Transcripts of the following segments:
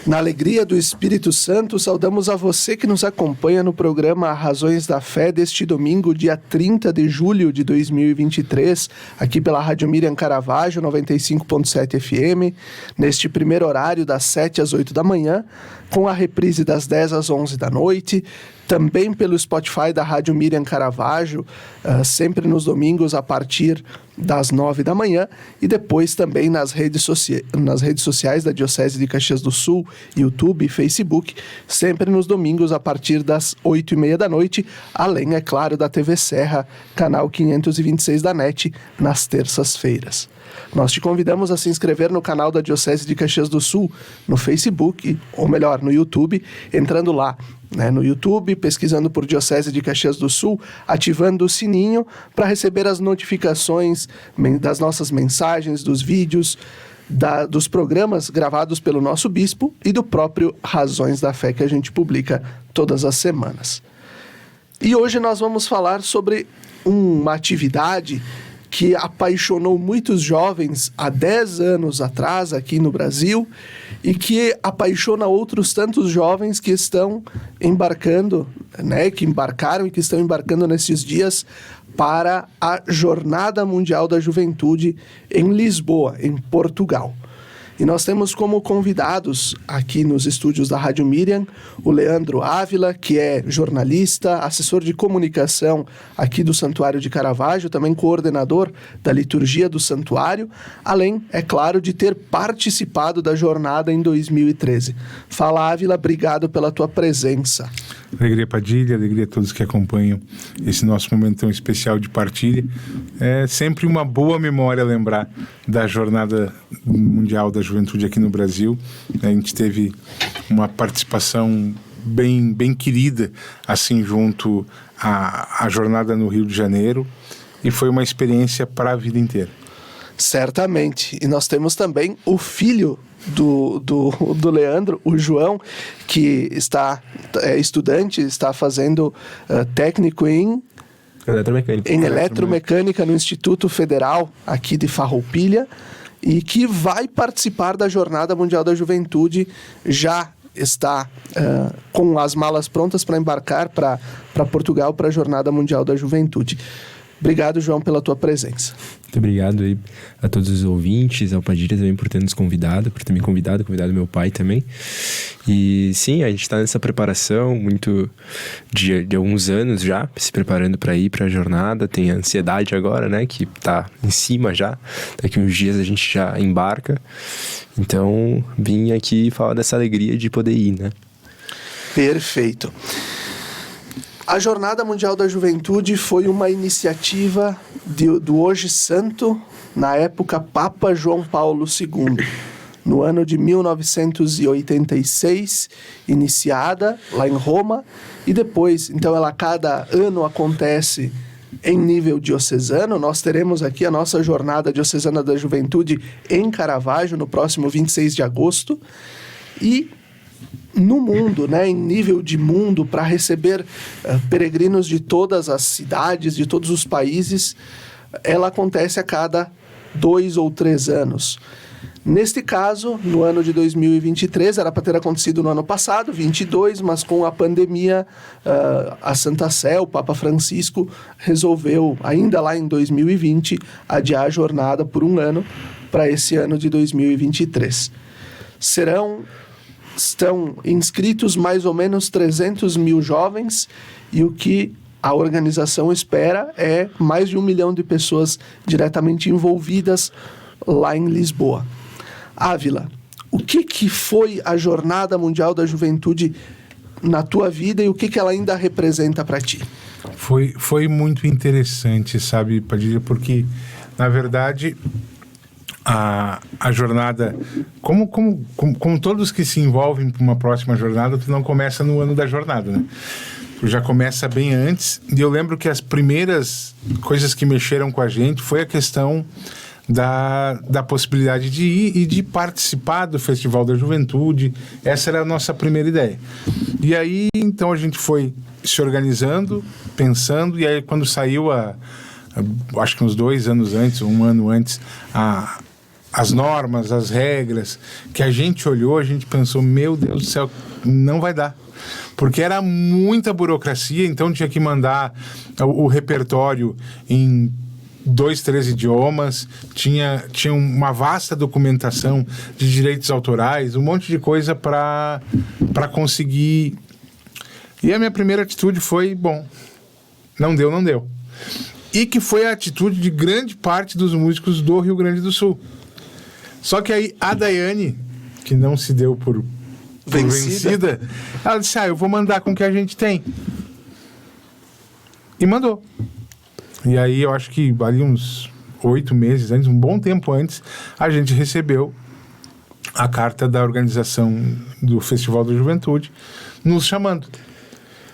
Na alegria do Espírito Santo, saudamos a você que nos acompanha no programa Razões da Fé deste domingo, dia 30 de julho de 2023, aqui pela Rádio Miriam Caravaggio, 95.7 FM, neste primeiro horário das 7 às 8 da manhã, com a reprise das 10 às 11 da noite, também pelo Spotify da Rádio Miriam Caravaggio, sempre nos domingos a partir das 9 da manhã, e depois também nas redes sociais da Diocese de Caxias do Sul, YouTube e Facebook, sempre nos domingos a partir das 8h30 da noite, além, é claro, da TV Serra, canal 526 da NET, nas terças-feiras. Nós te convidamos a se inscrever no canal da Diocese de Caxias do Sul, no Facebook, ou melhor, no YouTube, entrando lá, no YouTube, pesquisando por Diocese de Caxias do Sul, ativando o sininho para receber as notificações das nossas mensagens, dos vídeos, dos programas gravados pelo nosso bispo e do próprio Razões da Fé que a gente publica todas as semanas. E hoje nós vamos falar sobre uma atividade que apaixonou muitos jovens há 10 anos atrás aqui no Brasil e que apaixona outros tantos jovens que estão embarcando, que embarcaram e que estão embarcando nesses dias para a Jornada Mundial da Juventude em Lisboa, em Portugal. E nós temos como convidados aqui nos estúdios da Rádio Miriam o Leandro Ávila, que é jornalista, assessor de comunicação aqui do Santuário de Caravaggio, também coordenador da liturgia do Santuário, além, é claro, de ter participado da jornada em 2013. Fala, Ávila, obrigado pela tua presença. Alegria, Padilha, alegria a todos que acompanham esse nosso momento tão especial de partilha. É sempre uma boa memória lembrar da Jornada Mundial da Juventude aqui no Brasil. A gente teve uma participação bem querida, assim, junto à jornada no Rio de Janeiro, e foi uma experiência para a vida inteira. Certamente. E nós temos também o filho do Leandro, o João, que é estudante, está fazendo técnico em eletromecânica no Instituto Federal aqui de Farroupilha, e que vai participar da Jornada Mundial da Juventude, já está com as malas prontas para embarcar para Portugal para a Jornada Mundial da Juventude. Obrigado, João, pela tua presença. Muito obrigado aí a todos os ouvintes, ao Padilha também por ter nos convidado, por ter me convidado meu pai também. E sim, a gente está nessa preparação muito de alguns anos já, se preparando para ir para a jornada. Tem a ansiedade agora, que tá em cima já. Daqui uns dias a gente já embarca. Então, vim aqui falar dessa alegria de poder ir, Perfeito. A Jornada Mundial da Juventude foi uma iniciativa do hoje santo, na época Papa João Paulo II, no ano de 1986, iniciada lá em Roma, e depois, então ela cada ano acontece em nível diocesano. Nós teremos aqui a nossa Jornada Diocesana da Juventude em Caravaggio, no próximo 26 de agosto, e no mundo, em nível de mundo, para receber peregrinos de todas as cidades, de todos os países, ela acontece a cada 2 ou 3 anos. Neste caso, no ano de 2023, era para ter acontecido no ano passado, 22, mas com a pandemia, a Santa Sé, o Papa Francisco, resolveu, ainda lá em 2020, adiar a jornada por um ano para esse ano de 2023. Estão inscritos mais ou menos 300 mil jovens, e o que a organização espera é mais de 1 milhão de pessoas diretamente envolvidas lá em Lisboa. Ávila, o que foi a Jornada Mundial da Juventude na tua vida e o que ela ainda representa para ti? Foi muito interessante, sabe, Padilha, porque, na verdade, a jornada, como todos que se envolvem para uma próxima jornada, tu não começa no ano da jornada, Tu já começa bem antes. E eu lembro que as primeiras coisas que mexeram com a gente foi a questão da possibilidade de ir e de participar do Festival da Juventude. Essa era a nossa primeira ideia. E aí, então, a gente foi se organizando, pensando, e aí quando saiu acho que uns 2 anos antes, 1 ano antes, as normas, as regras, que a gente olhou, a gente pensou, meu Deus do céu, não vai dar. Porque era muita burocracia, então tinha que mandar o repertório em 2, 3 idiomas, tinha uma vasta documentação de direitos autorais, um monte de coisa para conseguir. E a minha primeira atitude foi, bom, não deu. E que foi a atitude de grande parte dos músicos do Rio Grande do Sul. Só que aí a Daiane, que não se deu por vencida, ela disse, eu vou mandar com o que a gente tem. E mandou. E aí eu acho que ali uns 8 meses antes, um bom tempo antes, a gente recebeu a carta da organização do Festival da Juventude nos chamando.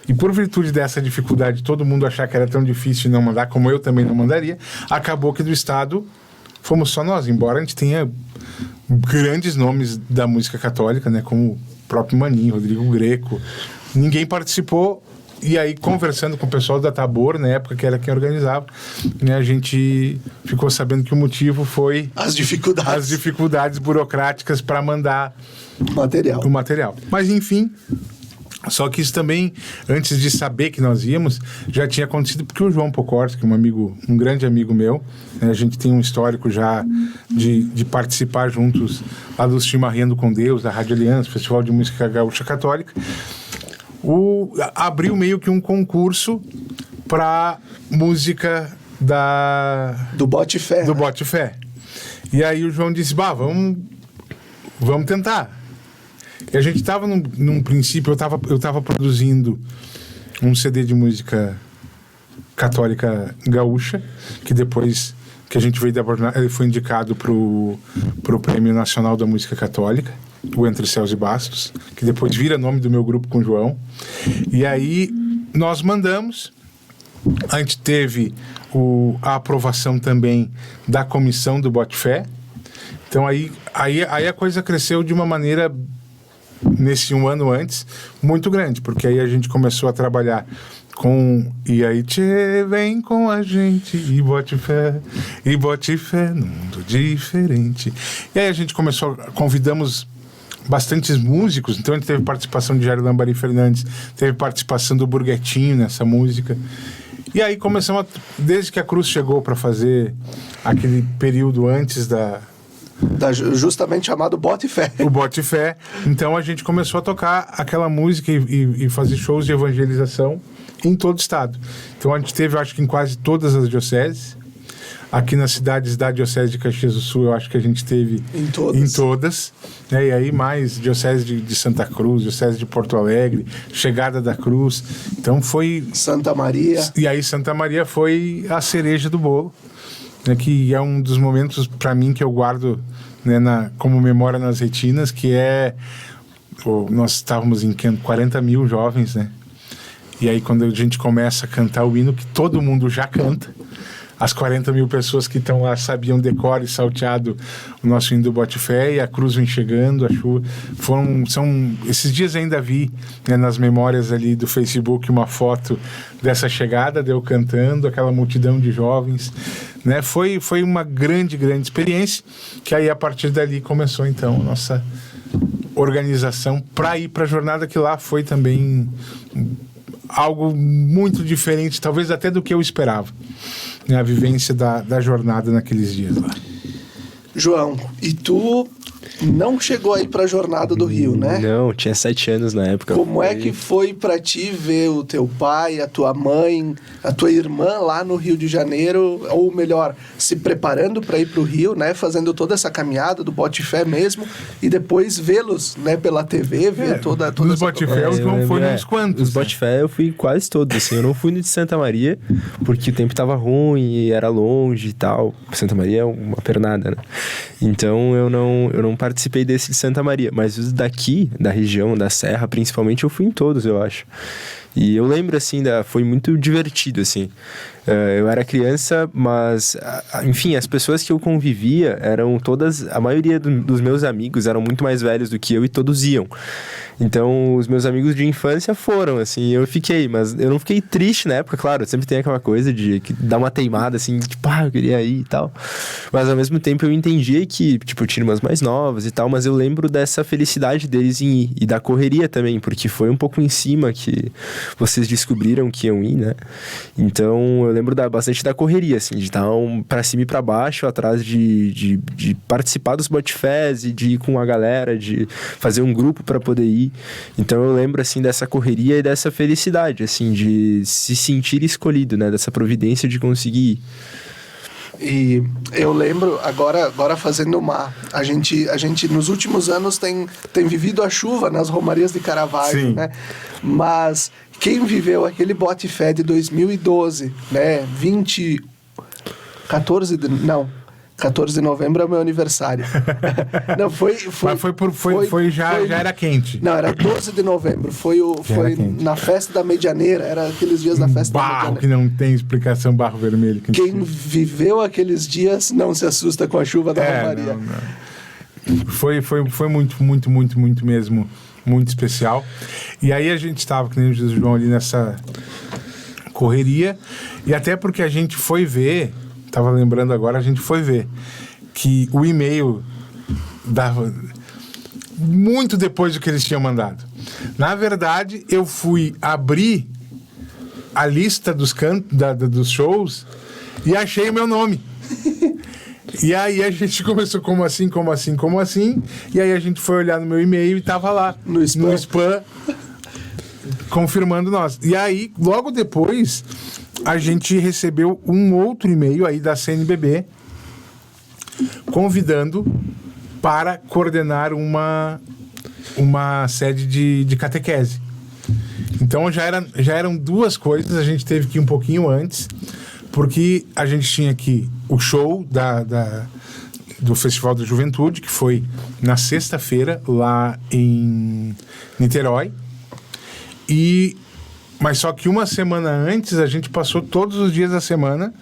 E por virtude dessa dificuldade, todo mundo achar que era tão difícil não mandar, como eu também não mandaria, acabou que do estado fomos só nós, embora a gente tenha grandes nomes da música católica, né, como o próprio Maninho, Rodrigo Greco. Ninguém participou. E aí, conversando com o pessoal da Tabor, na época que era quem organizava, né, a gente ficou sabendo que o motivo foi as dificuldades burocráticas para mandar o material. Mas, enfim, só que isso também, antes de saber que nós íamos, já tinha acontecido, porque o João Pokorski, um grande amigo meu, né, a gente tem um histórico já de participar juntos lá do Chimarrando com Deus, da Rádio Aliança, Festival de Música Gaúcha Católica, abriu meio que um concurso para música do Bote Fé. Do Bote Fé. E aí o João disse, vamos tentar. E a gente estava num princípio, eu tava produzindo um CD de música católica gaúcha, que depois que a gente veio ele foi indicado pro Prêmio Nacional da Música Católica, o Entre Céus e Bastos, que depois vira nome do meu grupo com o João. E aí nós mandamos, a gente teve a aprovação também da comissão do Bote Fé. Então aí a coisa cresceu de uma maneira, nesse 1 ano antes, muito grande, porque aí a gente começou a trabalhar e aí vem com a gente e bote fé num mundo diferente. E aí a gente convidamos bastantes músicos, então ele teve participação de Jair Lambari Fernandes, teve participação do Burguetinho nessa música. E aí começamos, desde que a Cruz chegou para fazer aquele período antes justamente chamado Bote Fé. O Bote Fé. Então a gente começou a tocar aquela música e fazer shows de evangelização em todo o estado. Então a gente teve, acho que em quase todas as dioceses. Aqui nas cidades da Diocese de Caxias do Sul, eu acho que a gente teve em todas. Né? E aí mais Diocese de Santa Cruz, Diocese de Porto Alegre, Chegada da Cruz. Então foi... Santa Maria. E aí Santa Maria foi a cereja do bolo, né? Que é um dos momentos, para mim, que eu guardo, né, como memória nas retinas, que é... Nós estávamos em 40 mil jovens, né? E aí quando a gente começa a cantar o hino, que todo mundo já canta, as 40 mil pessoas que estão lá sabiam decor e salteado o nosso hino do Bote Fé, e a cruz vem chegando, a chuva. Esses dias ainda vi, né, nas memórias ali do Facebook uma foto dessa chegada, de eu cantando, aquela multidão de jovens, né? Foi uma grande experiência, que aí a partir dali começou então a nossa organização para ir para a jornada, que lá foi também algo muito diferente, talvez até do que eu esperava, né? A vivência da jornada naqueles dias lá. João, e tu não chegou aí pra Jornada do Rio, né? Não, tinha 7 anos na época. Como é que foi pra ti ver o teu pai, a tua mãe, a tua irmã lá no Rio de Janeiro, ou melhor, se preparando pra ir pro Rio, né? Fazendo toda essa caminhada do Bote Fé mesmo, e depois vê-los, né, pela TV, ver toda os Bote Fé, o João foi uns quantos. Os Bote Fé eu fui quase todos, assim. Eu não fui no de Santa Maria, porque o tempo tava ruim e era longe e tal. Santa Maria é uma pernada, né? Então eu não participei desse de Santa Maria, mas os daqui, da região, da Serra, principalmente, eu fui em todos, eu acho. E eu lembro, assim, foi muito divertido, assim. Eu era criança, mas, enfim, as pessoas que eu convivia eram todas... A maioria dos meus amigos eram muito mais velhos do que eu e todos iam. Então, os meus amigos de infância foram, assim, eu fiquei, mas eu não fiquei triste na época, claro, sempre tem aquela coisa de que dá uma teimada, assim, tipo, eu queria ir e tal. Mas, ao mesmo tempo, eu entendia que, tipo, eu tinha irmãs mais novas e tal, mas eu lembro dessa felicidade deles em ir, e da correria também, porque foi um pouco em cima que vocês descobriram que iam ir, né? Então, eu lembro bastante da correria, assim, de estar pra cima e pra baixo, atrás de participar dos Botifés e de ir com a galera, de fazer um grupo pra poder ir. Então, eu lembro, assim, dessa correria e dessa felicidade, assim, de se sentir escolhido, né? Dessa providência de conseguir ir. E eu lembro, agora fazendo a gente nos últimos anos tem vivido a chuva nas romarias de Caravaggio, Sim. né? Mas quem viveu aquele Botifé de 2012, né? 14 de novembro é o meu aniversário. Não, Mas já era quente. Não, era 12 de novembro. Foi na festa da Medianeira. Era aqueles dias da festa da Barro Medianeira. que não tem explicação, barro vermelho. Quem viveu aqueles dias não se assusta com a chuva da Romaria. Não. Foi muito mesmo, muito especial. E aí a gente estava, que nem o João, ali nessa correria. E até porque a gente foi ver, tava lembrando agora, a gente foi ver que o e-mail dava muito depois do que eles tinham mandado. Na verdade, eu fui abrir a lista dos shows e achei o meu nome. E aí a gente começou como assim? E aí a gente foi olhar no meu e-mail e tava lá, no spam confirmando nós. E aí, logo depois, a gente recebeu um outro e-mail aí da CNBB convidando para coordenar uma sede de catequese. Então já eram duas coisas, a gente teve que ir um pouquinho antes, porque a gente tinha aqui o show do Festival da Juventude, que foi na sexta-feira, lá em Niterói. Mas só que uma semana antes, a gente passou todos os dias da semana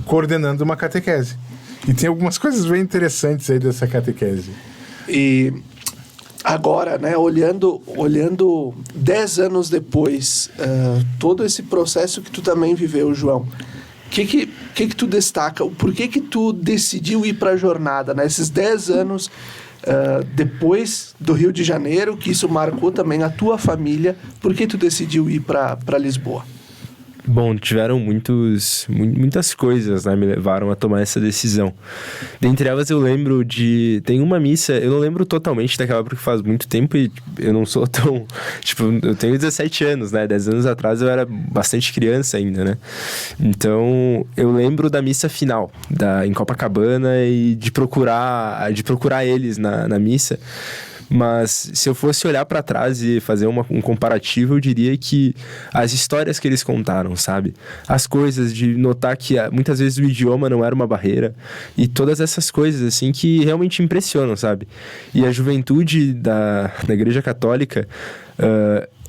coordenando uma catequese. E tem algumas coisas bem interessantes aí dessa catequese. E agora, né, olhando 10 anos depois, todo esse processo que tu também viveu, João, o que tu destaca? Por que tu decidiu ir para a jornada, né? Esses 10 anos depois do Rio de Janeiro, que isso marcou também a tua família, por que tu decidiu ir para Lisboa? Bom, tiveram muitas coisas, né, me levaram a tomar essa decisão. Dentre elas eu lembro tem uma missa, eu não lembro totalmente daquela porque faz muito tempo e eu não sou tão, eu tenho 17 anos, né, 10 anos atrás eu era bastante criança ainda, né. Então, eu lembro da missa final, em Copacabana e de procurar eles na missa. Mas se eu fosse olhar para trás e fazer um comparativo, eu diria que as histórias que eles contaram, sabe? As coisas de notar que muitas vezes o idioma não era uma barreira e todas essas coisas, assim, que realmente impressionam, sabe? E a juventude da Igreja Católica,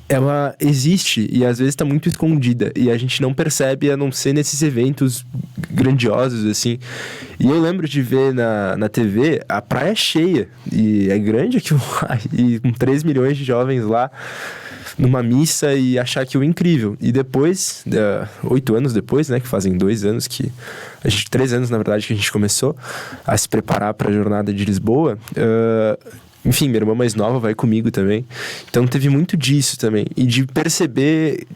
ela existe e às vezes está muito escondida e a gente não percebe, a não ser nesses eventos grandiosos, assim. E eu lembro de ver na TV a praia cheia, e é grande aquilo lá, e com 3 milhões de jovens lá numa missa e achar aquilo incrível. E depois, 8 anos depois, né, que fazem 2 anos 3 anos na verdade que a gente começou a se preparar para a jornada de Lisboa, enfim, minha irmã mais nova vai comigo também. Então teve muito disso também. E de perceber,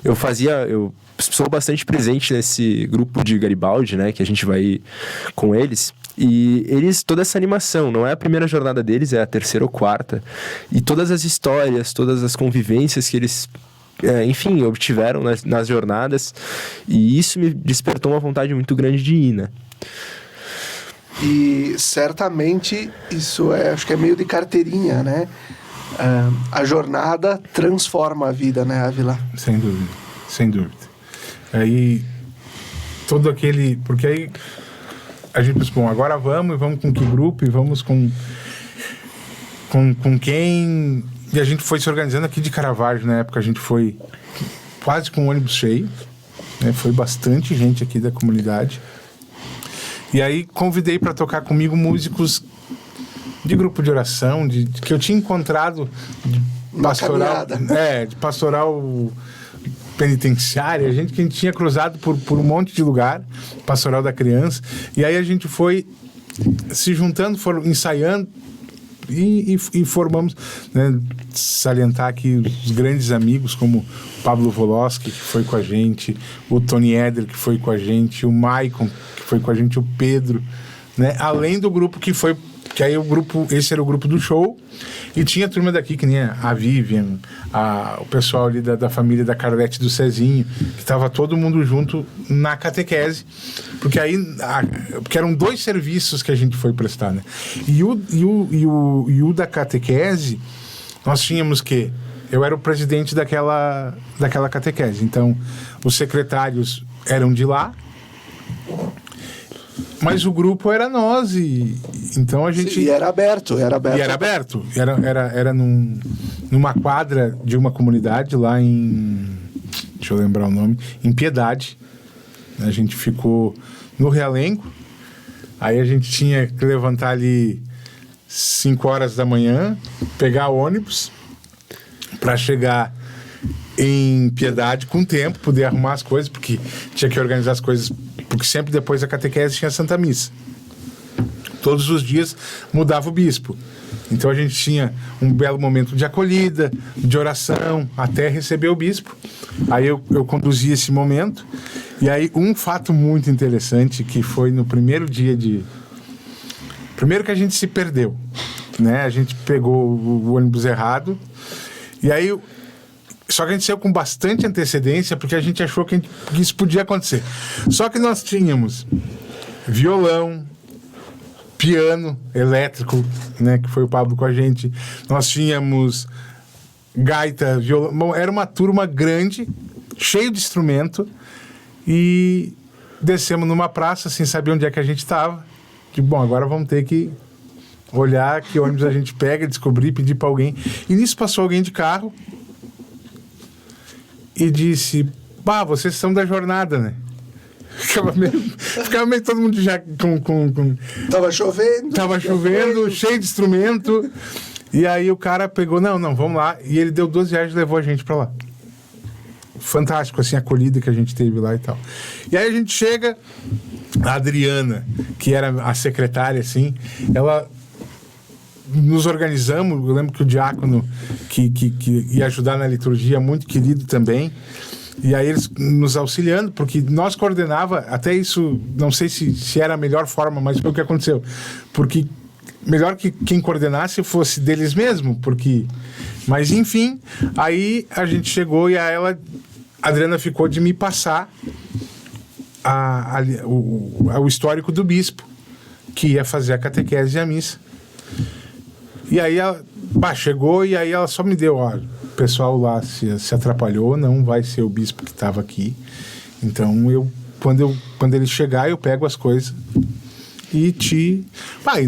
eu sou bastante presente nesse grupo de Garibaldi, né, que a gente vai com eles. E eles, toda essa animação, não é a primeira jornada deles, é a terceira ou quarta. E todas as histórias, todas as convivências que eles, enfim, obtiveram nas jornadas. E isso me despertou uma vontade muito grande de ir, né. E certamente isso acho que é meio de carteirinha, né? A jornada transforma a vida, né, Ávila? Sem dúvida. Aí, porque aí a gente pensou, bom, agora vamos com que grupo e vamos com quem... E a gente foi se organizando aqui de Caravaggio, na época a gente foi quase com um ônibus cheio, né? Foi bastante gente aqui da comunidade. E aí convidei para tocar comigo músicos de grupo de oração, que eu tinha encontrado de pastoral penitenciária, a gente tinha cruzado por um monte de lugar, pastoral da criança, e aí a gente foi se juntando, ensaiando e formamos, né, salientar aqui os grandes amigos como o Pablo Voloski, que foi com a gente, o Tony Eder, que foi com a gente, o Maicon, que foi com a gente, o Pedro, né, além do grupo que aí esse era o grupo do show, e tinha a turma daqui, que nem a Vivian, o pessoal ali da família da Carlete e do Cezinho, que estava todo mundo junto na catequese, porque eram 2 serviços que a gente foi prestar, né? E o da catequese, nós tínhamos que... Eu era o presidente daquela catequese, então os secretários eram de lá, mas o grupo era nós, e então a gente... Sim, e era aberto. Era numa quadra de uma comunidade lá em... Deixa eu lembrar o nome. Em Piedade. A gente ficou no Realengo. Aí a gente tinha que levantar ali 5 horas da manhã, pegar ônibus para chegar em Piedade com tempo, poder arrumar as coisas, porque tinha que organizar as coisas, porque sempre depois da catequese tinha Santa Missa. Todos os dias mudava o bispo. Então a gente tinha um belo momento de acolhida, de oração, até receber o bispo. Aí eu conduzi esse momento. E aí um fato muito interessante, que foi no primeiro dia Primeiro que a gente se perdeu, né? A gente pegou o ônibus errado. E aí... Só que a gente saiu com bastante antecedência, porque a gente achou que isso podia acontecer. Só que nós tínhamos violão, piano elétrico, né, que foi o Pablo com a gente. Nós tínhamos gaita, violão. Bom, era uma turma grande, cheio de instrumento, e descemos numa praça sem saber onde é que a gente estava. Bom, agora vamos ter que olhar que ônibus a gente pega, descobrir, pedir para alguém. E nisso passou alguém de carro e disse: vocês são da jornada, né? Ficava meio todo mundo já com... Tava chovendo, cheio de instrumento. E aí o cara pegou, não, vamos lá. E ele deu R$12 e levou a gente pra lá. Fantástico, assim, a acolhida que a gente teve lá e tal. E aí a gente chega, a Adriana, que era a secretária, assim, ela... Nos organizamos, eu lembro que o diácono que ia ajudar na liturgia, muito querido também, e aí eles nos auxiliando, porque nós coordenava, até isso, não sei se era a melhor forma, mas foi o que aconteceu, porque melhor que quem coordenasse fosse deles mesmo, porque... Mas enfim, aí a gente chegou e a Adriana ficou de me passar o histórico do bispo, que ia fazer a catequese e a missa. E aí ela chegou, e aí ela só me deu, o pessoal lá se atrapalhou, não vai ser o bispo que estava aqui. Então quando ele chegar, eu pego as coisas e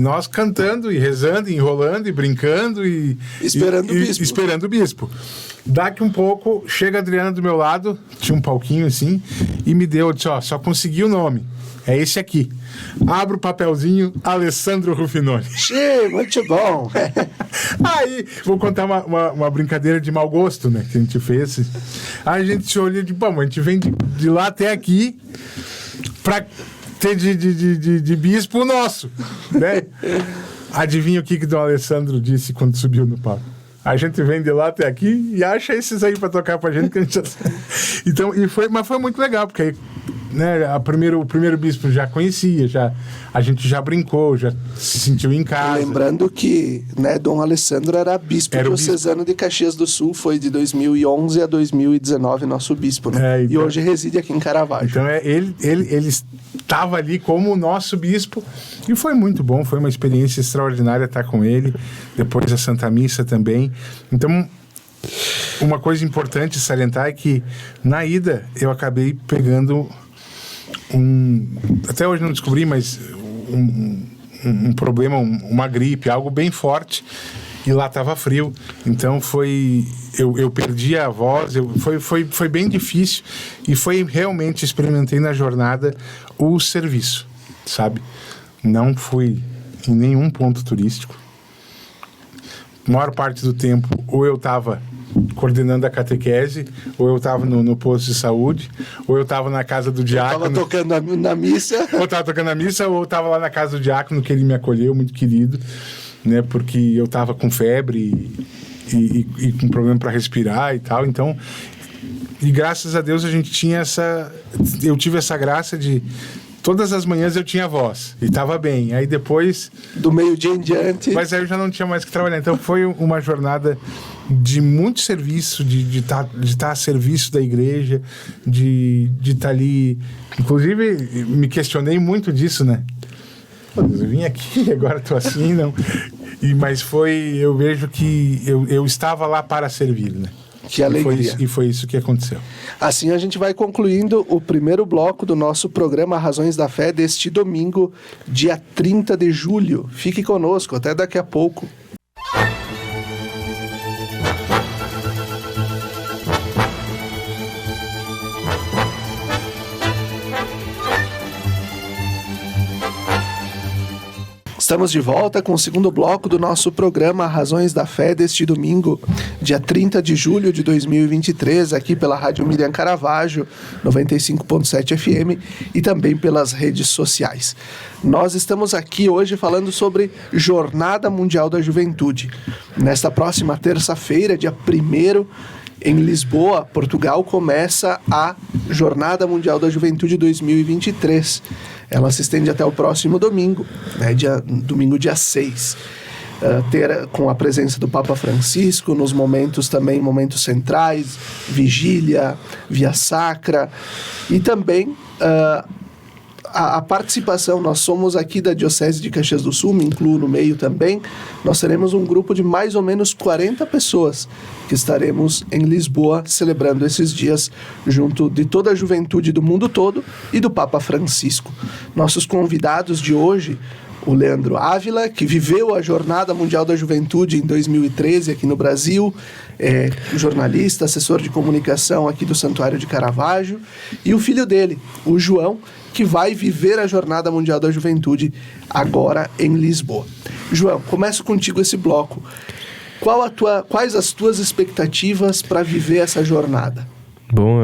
nós cantando e rezando, e enrolando e brincando e esperando o bispo. Daqui um pouco chega a Adriana do meu lado, tinha um palquinho assim, e me deu, disse: só consegui o nome, é esse aqui. Abro o papelzinho, Alessandro Rufinoni. Muito bom. Aí, vou contar uma brincadeira de mau gosto, né, que a gente fez. Aí a gente se olha a gente vem de lá até aqui pra ter de bispo nosso, né? Adivinha o que Dom Alessandro disse quando subiu no palco? A gente vem de lá até aqui e acha esses aí pra tocar pra gente, que a gente já... Então, mas foi muito legal, porque aí, né, o primeiro bispo já conhecia, a gente já brincou, já se sentiu em casa. Lembrando que, né, Dom Alessandro era bispo diocesano de Caxias do Sul, foi de 2011 a 2019 nosso bispo, né? Então, e hoje reside aqui em Caravaggio. Então ele estava ali como o nosso bispo, e foi muito bom, foi uma experiência extraordinária estar com ele, depois da Santa Missa também. Então, uma coisa importante salientar é que na ida eu acabei pegando até hoje não descobri, mas um problema, uma gripe, algo bem forte, e lá estava frio, então eu perdi a voz, foi bem difícil, e realmente experimentei na jornada o serviço, sabe? Não fui em nenhum ponto turístico, maior parte do tempo, ou eu estava coordenando a catequese, ou eu estava no posto de saúde, ou eu estava na casa do diácono. Estava tocando na missa. Ou estava tocando na missa, ou eu estava lá na casa do diácono, que ele me acolheu, muito querido, né? Porque eu estava com febre e com problema para respirar e tal. Então, e graças a Deus eu tive essa graça de todas as manhãs eu tinha voz e estava bem. Aí depois do meio-dia em diante, mas aí eu já não tinha mais que trabalhar. Então foi uma jornada de muito serviço, de estar a serviço da igreja, de estar ali. Inclusive me questionei muito disso, né? Eu vim aqui, agora estou assim, não. Mas eu vejo que eu estava lá para servir, né? Que alegria. E foi isso que aconteceu. Assim a gente vai concluindo o primeiro bloco do nosso programa Razões da Fé deste domingo, dia 30 de julho. Fique conosco, até daqui a pouco. Estamos de volta com o segundo bloco do nosso programa Razões da Fé deste domingo, dia 30 de julho de 2023, aqui pela Rádio Miriam Caravaggio, 95.7 FM e também pelas redes sociais. Nós estamos aqui hoje falando sobre Jornada Mundial da Juventude. Nesta próxima terça-feira, dia 1º, em Lisboa, Portugal, começa a Jornada Mundial da Juventude 2023. Ela se estende até o próximo domingo, né, domingo dia 6. Com a presença do Papa Francisco, nos momentos centrais, vigília, via sacra, e também a participação. Nós somos aqui da Diocese de Caxias do Sul, me incluo no meio também. Nós teremos um grupo de mais ou menos 40 pessoas que estaremos em Lisboa celebrando esses dias junto de toda a juventude do mundo todo e do Papa Francisco. Nossos convidados de hoje, o Leandro Ávila, que viveu a Jornada Mundial da Juventude em 2013 aqui no Brasil, é jornalista, assessor de comunicação aqui do Santuário de Caravaggio, e o filho dele, o João, que vai viver a Jornada Mundial da Juventude agora em Lisboa. João, começo contigo esse bloco. Quais as tuas expectativas para viver essa jornada? Bom,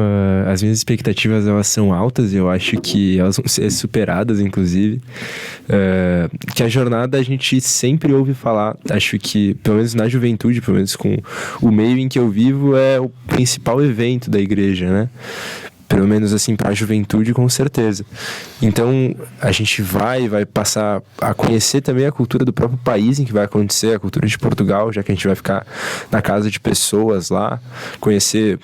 as minhas expectativas, elas são altas e eu acho que elas vão ser superadas, inclusive. Que a jornada a gente sempre ouve falar. Acho que, pelo menos na juventude, pelo menos com o meio em que eu vivo, é o principal evento da igreja, né? Pelo menos assim, para a juventude, com certeza. Então, a gente vai passar a conhecer também a cultura do próprio país em que vai acontecer, a cultura de Portugal, já que a gente vai ficar na casa de pessoas lá, conhecer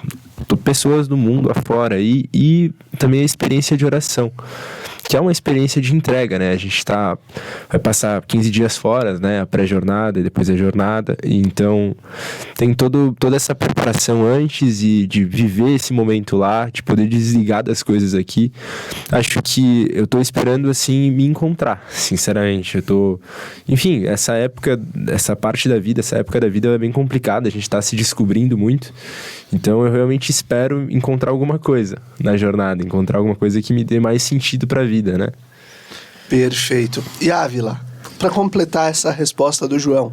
pessoas do mundo afora e também a experiência de oração, que é uma experiência de entrega, né? A gente vai passar 15 dias fora, né? A pré-jornada e depois a jornada. E então, tem toda essa preparação antes e de viver esse momento lá, de poder desligar das coisas aqui. Acho que eu tô esperando, assim, me encontrar, sinceramente. Enfim, essa época da vida é bem complicada. A gente tá se descobrindo muito. Então, eu realmente espero encontrar alguma coisa na jornada, encontrar alguma coisa que me dê mais sentido para a vida, né? Perfeito. E Ávila, para completar essa resposta do João,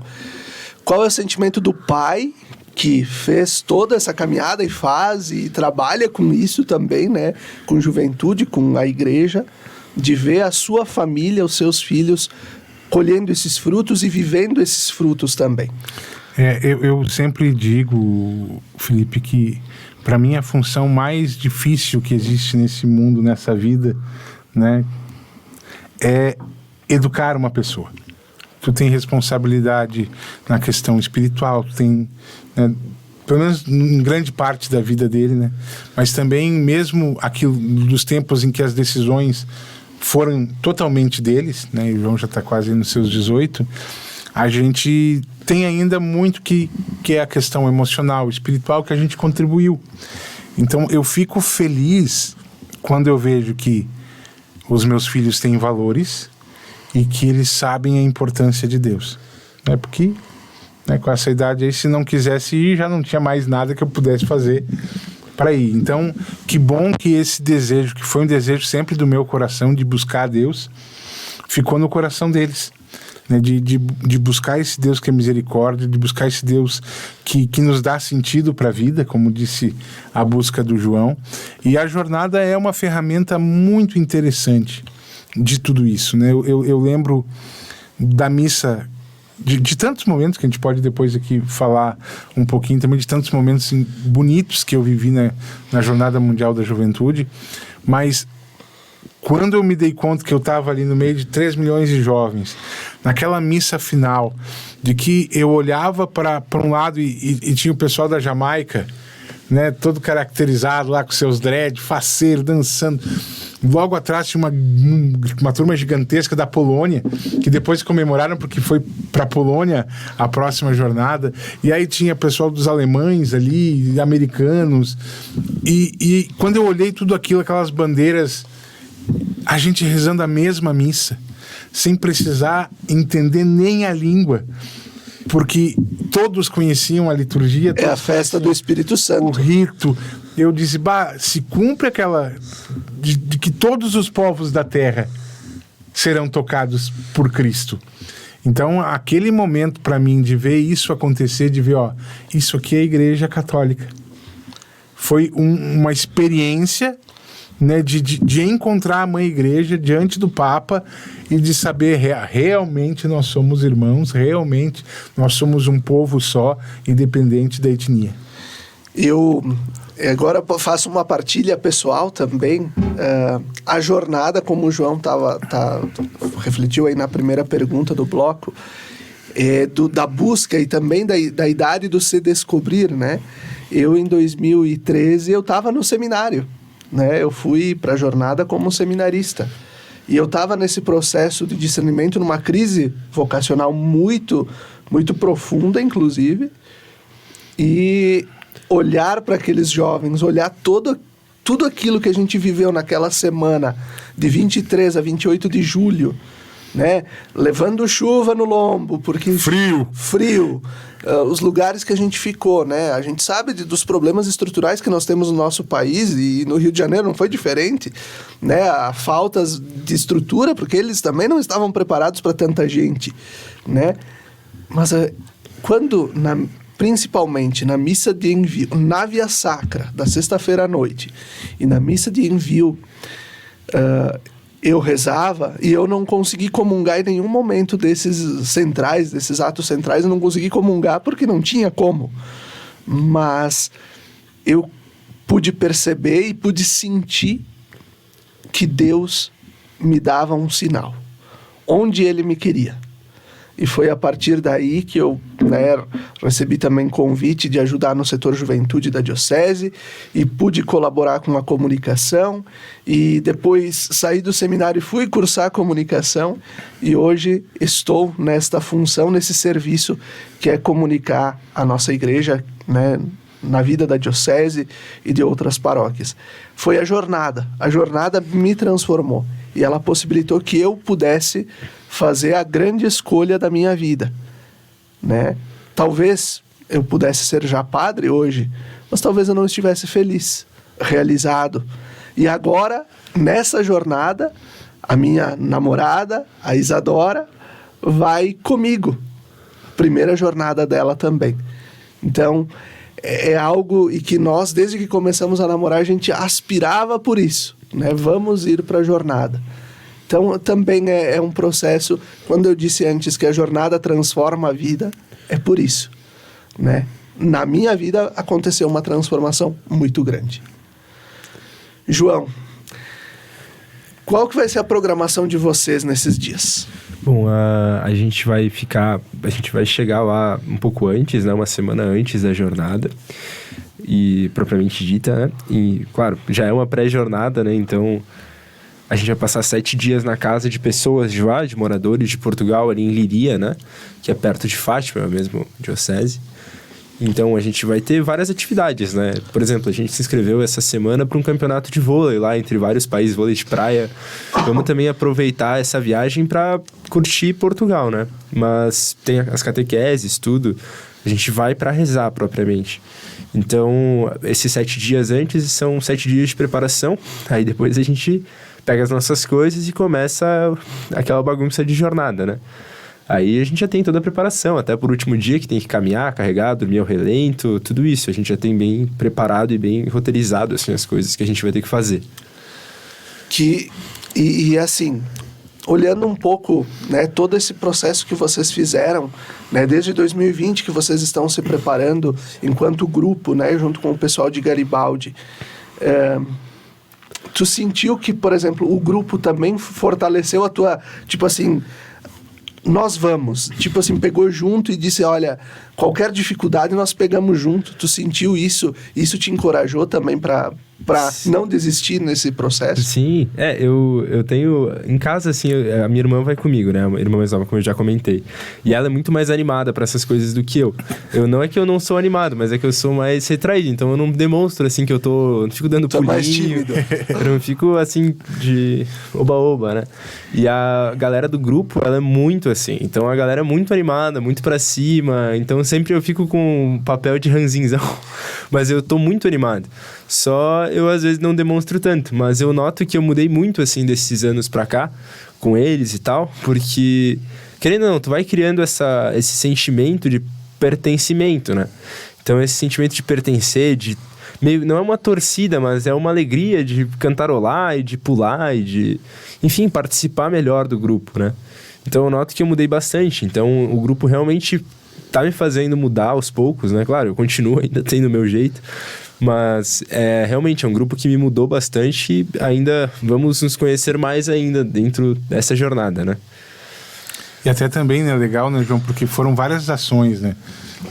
qual é o sentimento do pai que fez toda essa caminhada e faz e trabalha com isso também, né? Com juventude, com a igreja, de ver a sua família, os seus filhos colhendo esses frutos e vivendo esses frutos também? Eu sempre digo, Felipe, que para mim a função mais difícil que existe nesse mundo, nessa vida, né, é educar uma pessoa. Tu tem responsabilidade na questão espiritual, tu tem, né, pelo menos em grande parte da vida dele, né, mas também mesmo aquilo dos tempos em que as decisões foram totalmente deles, né, e o João já está quase nos seus 18, a gente tem ainda muito que é a questão emocional, espiritual, que a gente contribuiu. Então eu fico feliz quando eu vejo que os meus filhos têm valores e que eles sabem a importância de Deus. Porque, né, com essa idade aí, se não quisesse ir, já não tinha mais nada que eu pudesse fazer para ir. Então, que bom que esse desejo, que foi um desejo sempre do meu coração de buscar a Deus, ficou no coração deles. né? De buscar esse Deus que é misericórdia, de buscar esse Deus que nos dá sentido para a vida, como disse a busca do João. E a jornada é uma ferramenta muito interessante de tudo isso, né? Eu lembro da missa, de tantos momentos que a gente pode depois aqui falar um pouquinho também, de tantos momentos assim, bonitos que eu vivi na Jornada Mundial da Juventude, mas quando eu me dei conta que eu estava ali no meio de 3 milhões de jovens, naquela missa final, de que eu olhava para um lado e tinha o pessoal da Jamaica, né, todo caracterizado lá com seus dread, faceiro, dançando. Logo atrás tinha uma turma gigantesca da Polônia, que depois comemoraram porque foi para a Polônia a próxima jornada. E aí tinha pessoal dos alemães ali, americanos. E quando eu olhei tudo aquilo, aquelas bandeiras, a gente rezando a mesma missa, sem precisar entender nem a língua, porque todos conheciam a liturgia. É a festa do Espírito Santo. O rito. Eu disse, se cumpre aquela de que todos os povos da terra serão tocados por Cristo. Então, aquele momento para mim de ver isso acontecer, de ver, isso aqui é a Igreja Católica. Foi uma experiência, né, de encontrar a Mãe Igreja diante do Papa e de saber realmente nós somos irmãos, realmente nós somos um povo só, independente da etnia. Eu agora faço uma partilha pessoal também. A jornada, como o João refletiu aí na primeira pergunta do bloco, da busca e também da idade do se descobrir, né? Eu, em 2013, eu estava no seminário, né? Eu fui para a jornada como seminarista. E eu estava nesse processo de discernimento, numa crise vocacional muito, muito profunda, inclusive. E olhar para aqueles jovens, olhar tudo aquilo que a gente viveu naquela semana, de 23 a 28 de julho, né? Levando chuva no lombo, porque... Frio. Os lugares que a gente ficou, né? A gente sabe dos problemas estruturais que nós temos no nosso país, e no Rio de Janeiro não foi diferente, né? A falta de estrutura, porque eles também não estavam preparados para tanta gente, né? Mas quando... principalmente na missa de envio, na Via Sacra, da sexta-feira à noite, e na missa de envio, eu rezava e eu não consegui comungar em nenhum momento desses atos centrais, eu não consegui comungar porque não tinha como. Mas eu pude perceber e pude sentir que Deus me dava um sinal, onde Ele me queria. E foi a partir daí que eu, né, recebi também convite de ajudar no setor juventude da diocese e pude colaborar com a comunicação, e depois saí do seminário e fui cursar comunicação, e hoje estou nesta função, nesse serviço que é comunicar a nossa igreja, né, na vida da diocese e de outras paróquias. Foi a jornada me transformou, e ela possibilitou que eu pudesse fazer a grande escolha da minha vida, né? Talvez eu pudesse ser já padre hoje, mas talvez eu não estivesse feliz, realizado. E agora, nessa jornada, a minha namorada, a Isadora, vai comigo. Primeira jornada dela também. Então, é algo e que nós, desde que começamos a namorar, a gente aspirava por isso, né? Vamos ir para a jornada. Então, também é um processo. Quando eu disse antes que a jornada transforma a vida, é por isso, né? Na minha vida aconteceu uma transformação muito grande. João, qual que vai ser a programação de vocês nesses dias? Bom, a gente vai chegar lá um pouco antes, né? Uma semana antes da jornada, e propriamente dita, né? E, claro, já é uma pré-jornada, né? Então, a gente vai passar 7 dias na casa de pessoas de lá, de moradores de Portugal, ali em Liria, né? Que é perto de Fátima, mesmo diocese. Então, a gente vai ter várias atividades, né? Por exemplo, a gente se inscreveu essa semana para um campeonato de vôlei lá entre vários países, vôlei de praia. Vamos também aproveitar essa viagem para curtir Portugal, né? Mas tem as catequeses, tudo. A gente vai para rezar propriamente. Então, esses 7 dias antes são 7 dias de preparação. Aí depois a gente pega as nossas coisas e começa aquela bagunça de jornada, né? Aí a gente já tem toda a preparação, até por último dia que tem que caminhar, carregar, dormir ao relento, tudo isso. A gente já tem bem preparado e bem roteirizado, assim, as coisas que a gente vai ter que fazer. E assim, olhando um pouco, né, todo esse processo que vocês fizeram, né, desde 2020 que vocês estão se preparando enquanto grupo, né, junto com o pessoal de Garibaldi, tu sentiu que, por exemplo, o grupo também fortaleceu a tua, tipo assim, nós vamos, tipo assim, pegou junto e disse, olha, qualquer dificuldade nós pegamos junto, tu sentiu isso te encorajou também para não desistir nesse processo? Sim, eu tenho, em casa assim, a minha irmã vai comigo, né, a irmã mais nova, como eu já comentei, e ela é muito mais animada para essas coisas do que eu não é que eu não sou animado, mas é que eu sou mais retraído, então eu não demonstro assim que eu não fico dando pulinho, mais tímido. Eu não fico assim de oba-oba, né, e a galera do grupo, ela é muito assim, então a galera é muito animada, muito pra cima, então sempre eu fico com um papel de ranzinzão, mas eu tô muito animado. Só eu às vezes não demonstro tanto, mas eu noto que eu mudei muito assim desses anos pra cá, com eles e tal, porque, querendo ou não, tu vai criando esse sentimento de pertencimento, né? Então esse sentimento de pertencer, não é uma torcida, mas é uma alegria de cantarolar e de pular e de, enfim, participar melhor do grupo, né? Então eu noto que eu mudei bastante, então o grupo realmente tá me fazendo mudar aos poucos, né? Claro, eu continuo ainda tendo o meu jeito, mas realmente é um grupo que me mudou bastante e ainda vamos nos conhecer mais ainda dentro dessa jornada, né? E até também, né, legal, né, João, porque foram várias ações, né,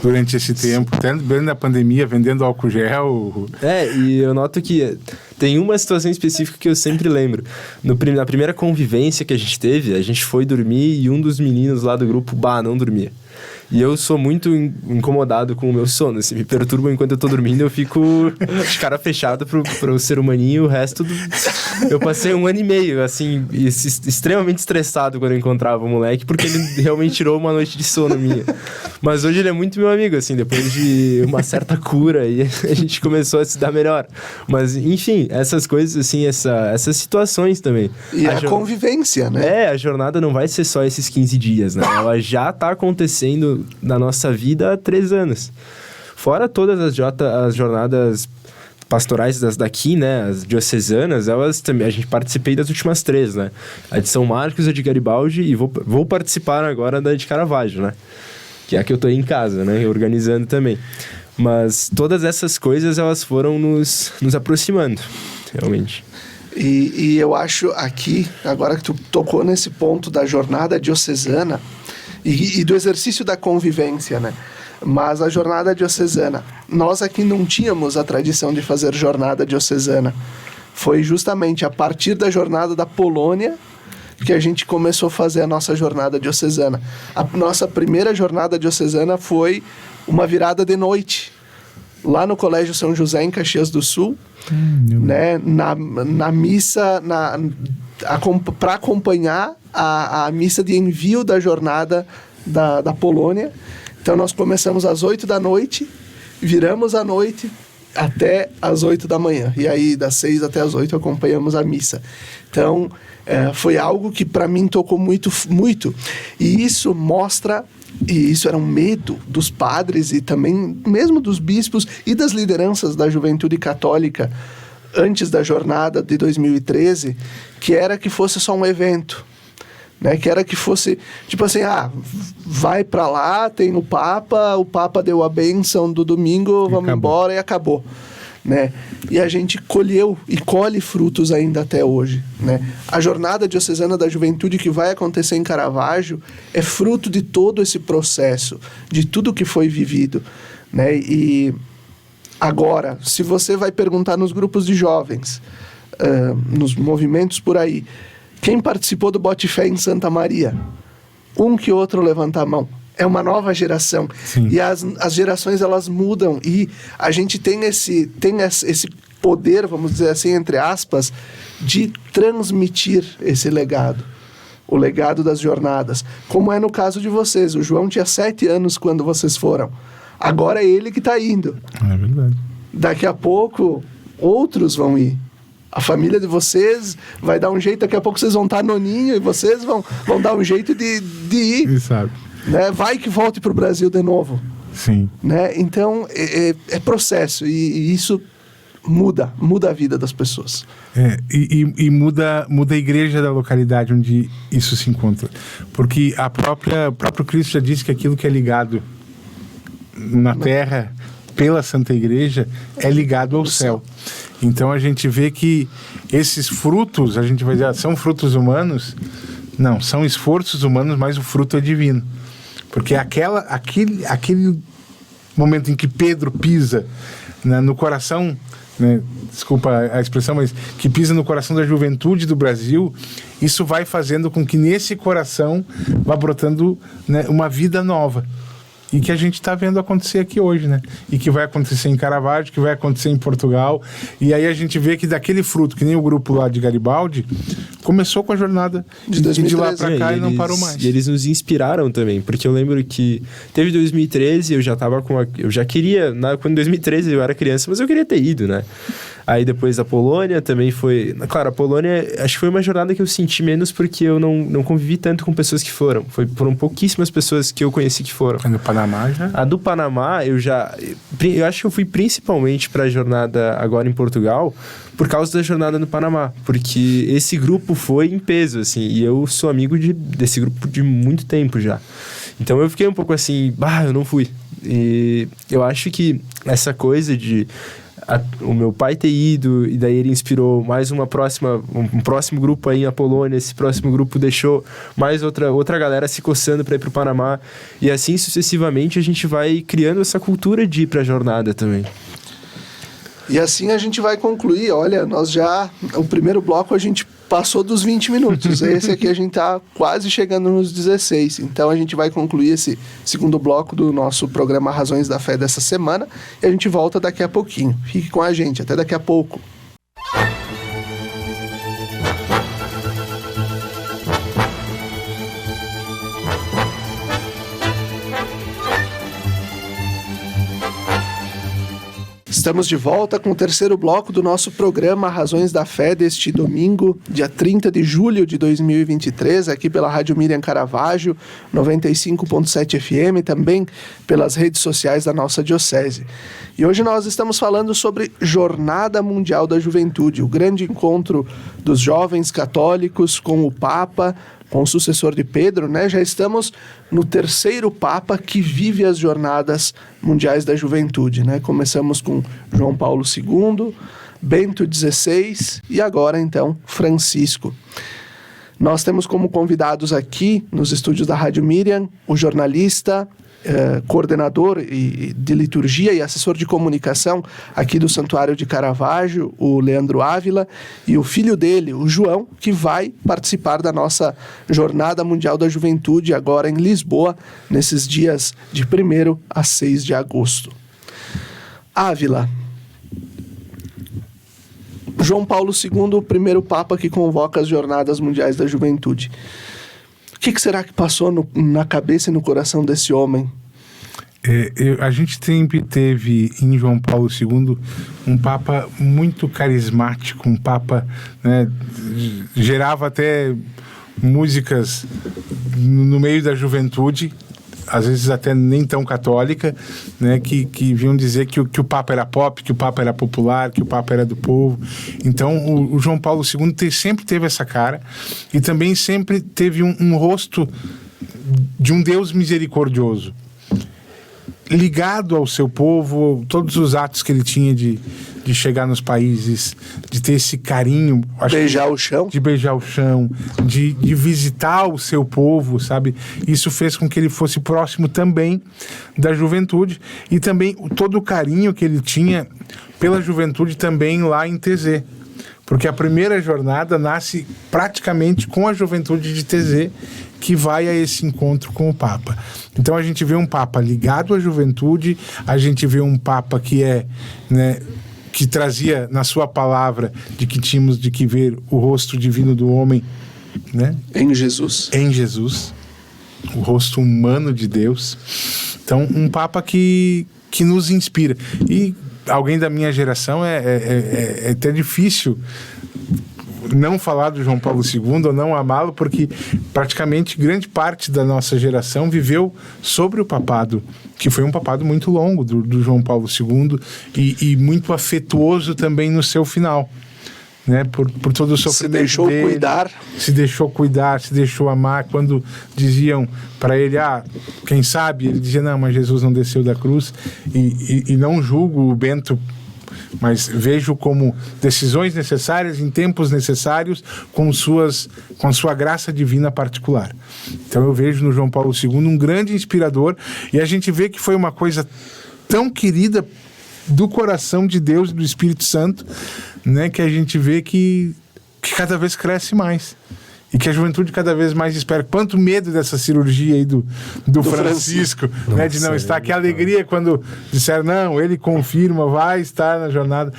durante esse tempo, até durante a pandemia, vendendo álcool gel. E eu noto que tem uma situação específica que eu sempre lembro. Na primeira convivência que a gente teve, a gente foi dormir e um dos meninos lá do grupo, não dormia. E eu sou muito incomodado com o meu sono, assim, me perturba enquanto eu tô dormindo, eu fico de cara fechada pro ser humaninho, o resto Eu passei 1 ano e meio, assim, extremamente estressado quando eu encontrava o moleque, porque ele realmente tirou uma noite de sono minha. Mas hoje ele é muito meu amigo, assim, depois de uma certa cura, e a gente começou a se dar melhor. Mas, enfim, essas coisas, assim, essas situações também. E a convivência, né? A jornada não vai ser só esses 15 dias, né? Ela já tá acontecendo na nossa vida há 3 anos. Fora todas as jornadas pastorais daqui, né? As diocesanas, elas também... A gente participei das últimas 3, né? A de São Marcos, a de Garibaldi e vou participar agora da de Caravaggio, né? Que é a que eu tô aí em casa, né? Organizando também. Mas todas essas coisas, elas foram nos aproximando, realmente. E eu acho aqui, agora que tu tocou nesse ponto da jornada diocesana e do exercício da convivência, né? Mas a jornada diocesana, nós aqui não tínhamos a tradição de fazer jornada diocesana. Foi justamente a partir da jornada da Polônia que a gente começou a fazer a nossa jornada diocesana. A nossa primeira jornada diocesana foi uma virada de noite, lá no Colégio São José, em Caxias do Sul, né? Na missa, para acompanhar a missa de envio da jornada da Polônia. Então nós começamos às 8 da noite, viramos à noite até às 8 da manhã. E aí das 6 até às 8 acompanhamos a missa. Então foi algo que para mim tocou muito, muito. E isso mostra, e isso era um medo dos padres e também mesmo dos bispos e das lideranças da juventude católica antes da jornada de 2013, que era que fosse só um evento. Né, que era que fosse, tipo assim, vai pra lá, tem o Papa deu a bênção do domingo, vamos embora e acabou. Né? E a gente colheu e colhe frutos ainda até hoje. Né? A jornada diocesana da juventude que vai acontecer em Caravaggio é fruto de todo esse processo, de tudo que foi vivido. Né? E agora, se você vai perguntar nos grupos de jovens, nos movimentos por aí, quem participou do Bote Fé em Santa Maria? Um que outro levanta a mão. É uma nova geração. Sim. E as gerações, elas mudam. E a gente tem esse poder, vamos dizer assim, entre aspas, de transmitir esse legado. O legado das jornadas. Como é no caso de vocês. O João tinha 7 anos quando vocês foram. Agora é ele que está indo. É verdade. Daqui a pouco, outros vão ir. A família de vocês vai dar um jeito, daqui a pouco vocês vão estar no ninho e vocês vão dar um jeito de ir. Exato. Né? Vai que volte para o Brasil de novo. Sim. Né? Então, é processo e isso muda a vida das pessoas. E muda a igreja da localidade onde isso se encontra. Porque o próprio Cristo já disse que aquilo que é ligado na terra pela Santa Igreja é ligado ao céu. Então a gente vê que esses frutos, a gente vai dizer, são frutos humanos? Não, são esforços humanos, mas o fruto é divino. Porque aquele momento em que Pedro pisa, né, no coração, né, desculpa a expressão, mas que pisa no coração da juventude do Brasil, isso vai fazendo com que nesse coração vá brotando, né, uma vida nova. E que a gente está vendo acontecer aqui hoje, né? E que vai acontecer em Caravaggio, que vai acontecer em Portugal. E aí a gente vê que daquele fruto, que nem o grupo lá de Garibaldi, começou com a jornada de lá para cá e não parou mais. E eles nos inspiraram também, porque eu lembro que teve 2013, eu já tava eu já queria, quando em 2013 eu era criança, mas eu queria ter ido, né? Aí depois a Polônia também foi... Claro, a Polônia acho que foi uma jornada que eu senti menos porque eu não convivi tanto com pessoas que foram. Foram pouquíssimas pessoas que eu conheci que foram. A do Panamá já? A do Panamá, eu acho que eu fui principalmente para a jornada agora em Portugal por causa da jornada no Panamá. Porque esse grupo foi em peso, assim. E eu sou amigo desse grupo de muito tempo já. Então eu fiquei um pouco assim... eu não fui. E eu acho que essa coisa de... o meu pai ter ido, e daí ele inspirou mais um próximo grupo aí na Polônia, esse próximo grupo deixou mais outra galera se coçando para ir pro Panamá, e assim sucessivamente a gente vai criando essa cultura de ir pra jornada também. E assim a gente vai concluir. Olha, o primeiro bloco a gente passou dos 20 minutos. Esse aqui a gente tá quase chegando nos 16. Então a gente vai concluir esse segundo bloco do nosso programa Razões da Fé dessa semana. E a gente volta daqui a pouquinho. Fique com a gente, até daqui a pouco. Estamos de volta com o terceiro bloco do nosso programa Razões da Fé deste domingo, dia 30 de julho de 2023, aqui pela Rádio Miriam Caravaggio, 95.7 FM, também pelas redes sociais da nossa diocese. E hoje nós estamos falando sobre Jornada Mundial da Juventude, o grande encontro dos jovens católicos com o Papa, com o sucessor de Pedro, né? Já estamos no terceiro Papa que vive as Jornadas Mundiais da Juventude, né? Começamos com João Paulo II, Bento XVI e agora, então, Francisco. Nós temos como convidados aqui, nos estúdios da Rádio Miriam, o jornalista, coordenador de liturgia e assessor de comunicação aqui do Santuário de Caravaggio, o Leandro Ávila, e o filho dele, o João, que vai participar da nossa Jornada Mundial da Juventude agora em Lisboa, nesses dias de 1º a 6 de agosto. Ávila. João Paulo II, o primeiro Papa que convoca as Jornadas Mundiais da Juventude. O que será que passou na cabeça e no coração desse homem? A gente sempre teve em João Paulo II um Papa muito carismático, um Papa, né, gerava até músicas no meio da juventude, às vezes até nem tão católica, né, que vinham dizer que o Papa era pop, que o Papa era popular, que o Papa era do povo. Então o João Paulo II sempre teve essa cara e também sempre teve um rosto de um Deus misericordioso, ligado ao seu povo, todos os atos que ele tinha de chegar nos países, de ter esse carinho, beijar o chão, de visitar o seu povo, sabe? Isso fez com que ele fosse próximo também da juventude e também todo o carinho que ele tinha pela juventude também lá em TZ. Porque a primeira jornada nasce praticamente com a juventude de TZ, que vai a esse encontro com o Papa. Então a gente vê um Papa ligado à juventude, a gente vê um Papa que que trazia na sua palavra de que tínhamos de que ver o rosto divino do homem, né? Em Jesus, o rosto humano de Deus. Então um Papa que nos inspira. E alguém da minha geração, é até difícil não falar do João Paulo II ou não amá-lo, porque praticamente grande parte da nossa geração viveu sobre o papado, que foi um papado muito longo do João Paulo II e muito afetuoso também no seu final, né? Por todo o sofrimento dele. Se deixou cuidar, se deixou amar. Quando diziam para ele, quem sabe, ele dizia, não, mas Jesus não desceu da cruz, e não julgo o Bento, mas vejo como decisões necessárias em tempos necessários, com sua graça divina particular. Então eu vejo no João Paulo II um grande inspirador, e a gente vê que foi uma coisa tão querida do coração de Deus e do Espírito Santo, né, que a gente vê que cada vez cresce mais. E que a juventude cada vez mais espera. Quanto medo dessa cirurgia aí do Francisco, né, de não estar. Que alegria quando disseram, não, ele confirma, vai estar na jornada.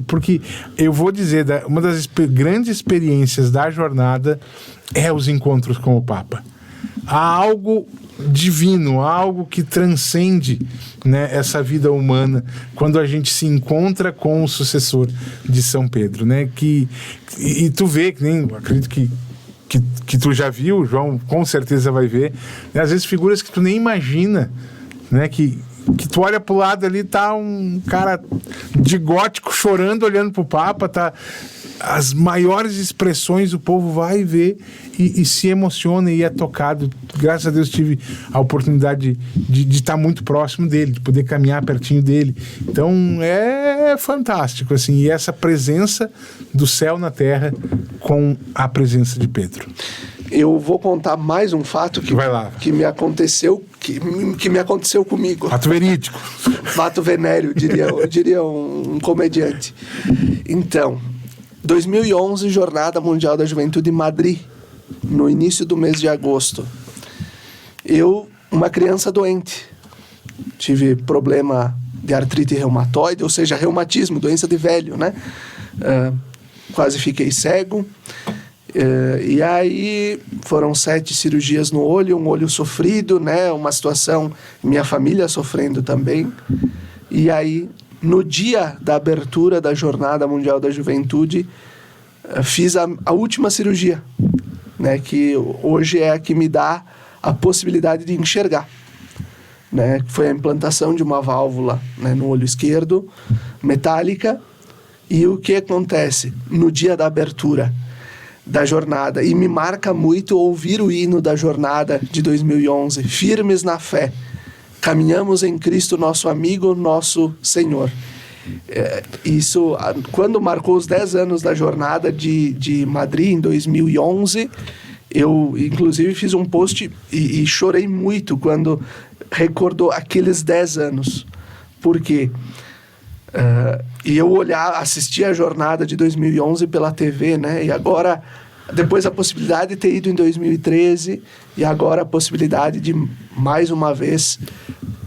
Porque eu vou dizer, uma das grandes experiências da jornada é os encontros com o Papa. Há algo divino, há algo que transcende, né, essa vida humana, quando a gente se encontra com o sucessor de São Pedro, né? E tu vê, que nem acredito que tu já viu, o João com certeza vai ver, né? Às vezes figuras que tu nem imagina, né? Que tu olha pro lado ali, tá um cara de gótico chorando, olhando pro Papa, tá as maiores expressões, o povo vai ver e se emociona e é tocado. Graças a Deus tive a oportunidade de estar muito próximo dele, de poder caminhar pertinho dele. Então é fantástico, assim, e essa presença do céu na terra com a presença de Pedro. Eu vou contar mais um fato que me aconteceu, que me aconteceu comigo. Fato verídico. Fato venéreo, diria um comediante. Então, 2011, Jornada Mundial da Juventude em Madrid, no início do mês de agosto. Eu, uma criança doente, tive problema de artrite reumatoide, ou seja, reumatismo, doença de velho, né? Quase fiquei cego. E aí foram 7 cirurgias no olho, um olho sofrido, né? Uma situação, minha família sofrendo também. E aí, no dia da abertura da Jornada Mundial da Juventude, fiz a última cirurgia, né? Que hoje é a que me dá a possibilidade de enxergar, né? Foi a implantação de uma válvula, né, no olho esquerdo, metálica. E o que acontece no dia da abertura da jornada? E me marca muito ouvir o hino da jornada de 2011, firmes na fé, caminhamos em Cristo, nosso amigo, nosso Senhor. Isso, quando marcou os 10 anos da jornada de Madrid, em 2011, eu, inclusive, fiz um post e chorei muito quando recordou aqueles 10 anos. Por quê? E eu assistia a jornada de 2011 pela TV, né? E agora, depois a possibilidade de ter ido em 2013, e agora a possibilidade de, mais uma vez,